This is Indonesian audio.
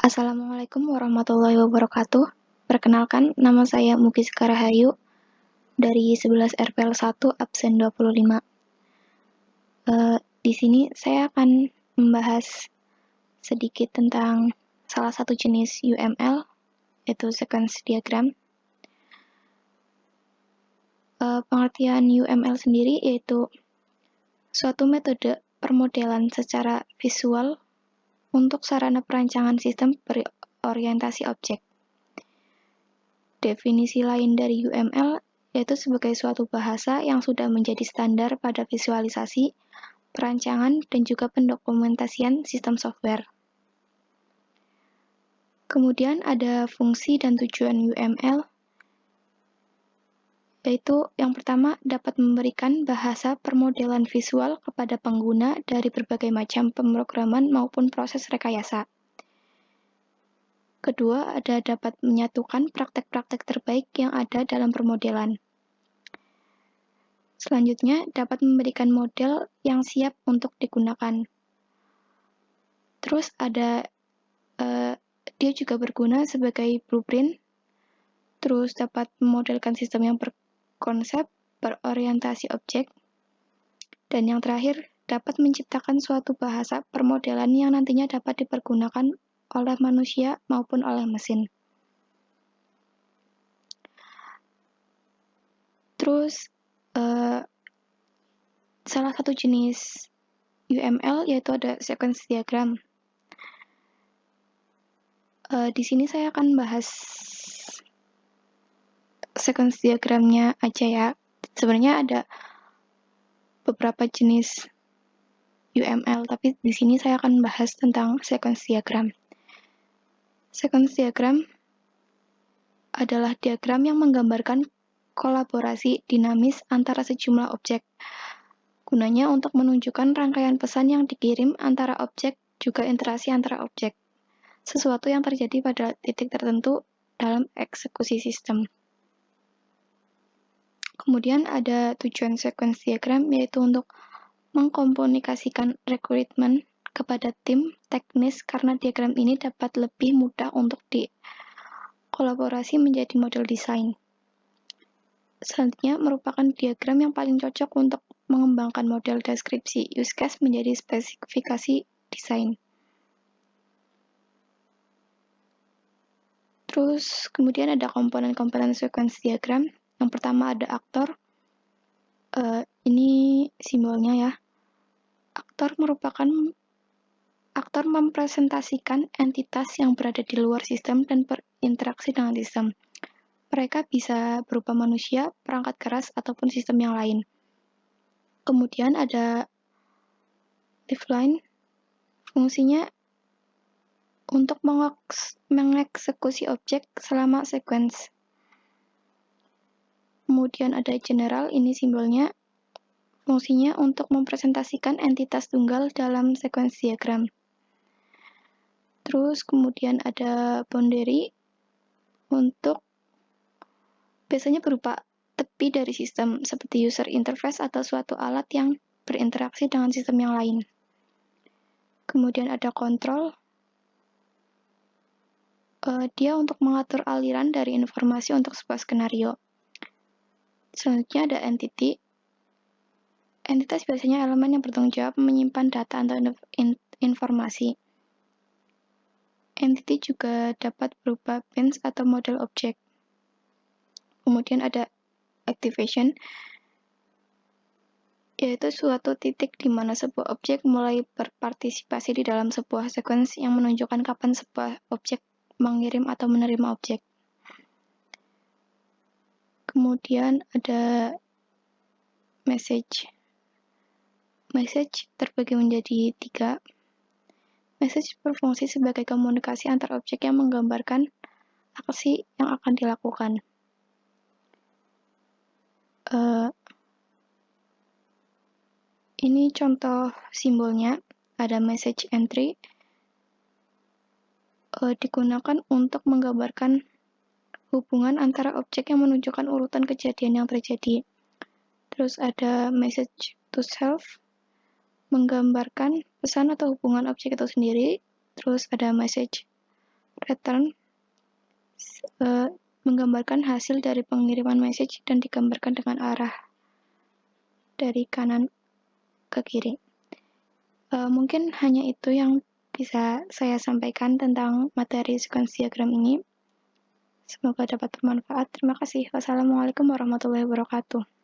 Assalamualaikum warahmatullahi wabarakatuh. Perkenalkan, nama saya Mugi Sekarahayu dari 11 RPL 1 absen 25. Di sini saya akan membahas sedikit tentang salah satu jenis UML, yaitu sequence diagram. Pengertian UML sendiri yaitu suatu metode permodelan secara visual untuk sarana perancangan sistem berorientasi objek. Definisi lain dari UML yaitu sebagai suatu bahasa yang sudah menjadi standar pada visualisasi, perancangan, dan juga pendokumentasian sistem software. Kemudian ada fungsi dan tujuan UML, yaitu yang pertama dapat memberikan bahasa permodelan visual kepada pengguna dari berbagai macam pemrograman maupun proses rekayasa. Kedua, ada dapat menyatukan praktek-praktek terbaik yang ada dalam permodelan. Selanjutnya, dapat memberikan model yang siap untuk digunakan. Terus dia juga berguna sebagai blueprint, terus dapat memodelkan sistem yang berkonsep, berorientasi objek, dan yang terakhir, dapat menciptakan suatu bahasa permodelan yang nantinya dapat dipergunakan oleh manusia maupun oleh mesin. Terus, salah satu jenis UML yaitu ada sequence diagram. Di sini saya akan bahas sequence diagramnya aja ya. Sebenarnya ada beberapa jenis UML, tapi di sini saya akan bahas tentang sequence diagram. Sequence diagram adalah diagram yang menggambarkan kolaborasi dinamis antara sejumlah objek. Gunanya untuk menunjukkan rangkaian pesan yang dikirim antara objek, juga interaksi antara objek. Sesuatu yang terjadi pada titik tertentu dalam eksekusi sistem. Kemudian ada tujuan sequence diagram, yaitu untuk mengkomunikasikan rekrutmen kepada tim teknis karena diagram ini dapat lebih mudah untuk dikolaborasi menjadi model desain. Selanjutnya merupakan diagram yang paling cocok untuk mengembangkan model deskripsi use case menjadi spesifikasi desain. Terus kemudian ada komponen-komponen sequence diagram. Yang pertama ada aktor. Ini simbolnya ya. Aktor mempresentasikan entitas yang berada di luar sistem dan berinteraksi dengan sistem. Mereka bisa berupa manusia, perangkat keras, ataupun sistem yang lain. Kemudian ada lifeline, fungsinya untuk mengeksekusi objek selama sequence. Kemudian ada general, ini simbolnya, fungsinya untuk mempresentasikan entitas tunggal dalam sequence diagram. Terus kemudian ada boundary, untuk biasanya berupa tepi dari sistem, seperti user interface atau suatu alat yang berinteraksi dengan sistem yang lain. Kemudian ada control, dia untuk mengatur aliran dari informasi untuk sebuah skenario. Selanjutnya ada entity. Entitas biasanya elemen yang bertanggung jawab menyimpan data atau informasi. Entity juga dapat berupa bins atau model objek. Kemudian ada activation, yaitu suatu titik di mana sebuah objek mulai berpartisipasi di dalam sebuah sequence yang menunjukkan kapan sebuah objek mengirim atau menerima objek. Kemudian ada message. Message terbagi menjadi 3. Message berfungsi sebagai komunikasi antar objek yang menggambarkan aksi yang akan dilakukan. Ini contoh simbolnya, ada message entry, digunakan untuk menggambarkan hubungan antara objek yang menunjukkan urutan kejadian yang terjadi. Terus ada message to self, menggambarkan pesan atau hubungan objek itu sendiri. Terus ada message return menggambarkan hasil dari pengiriman message dan digambarkan dengan arah dari kanan ke kiri. Mungkin hanya itu yang bisa saya sampaikan tentang materi sequence diagram ini. Semoga dapat bermanfaat. Terima kasih. Wassalamualaikum warahmatullahi wabarakatuh.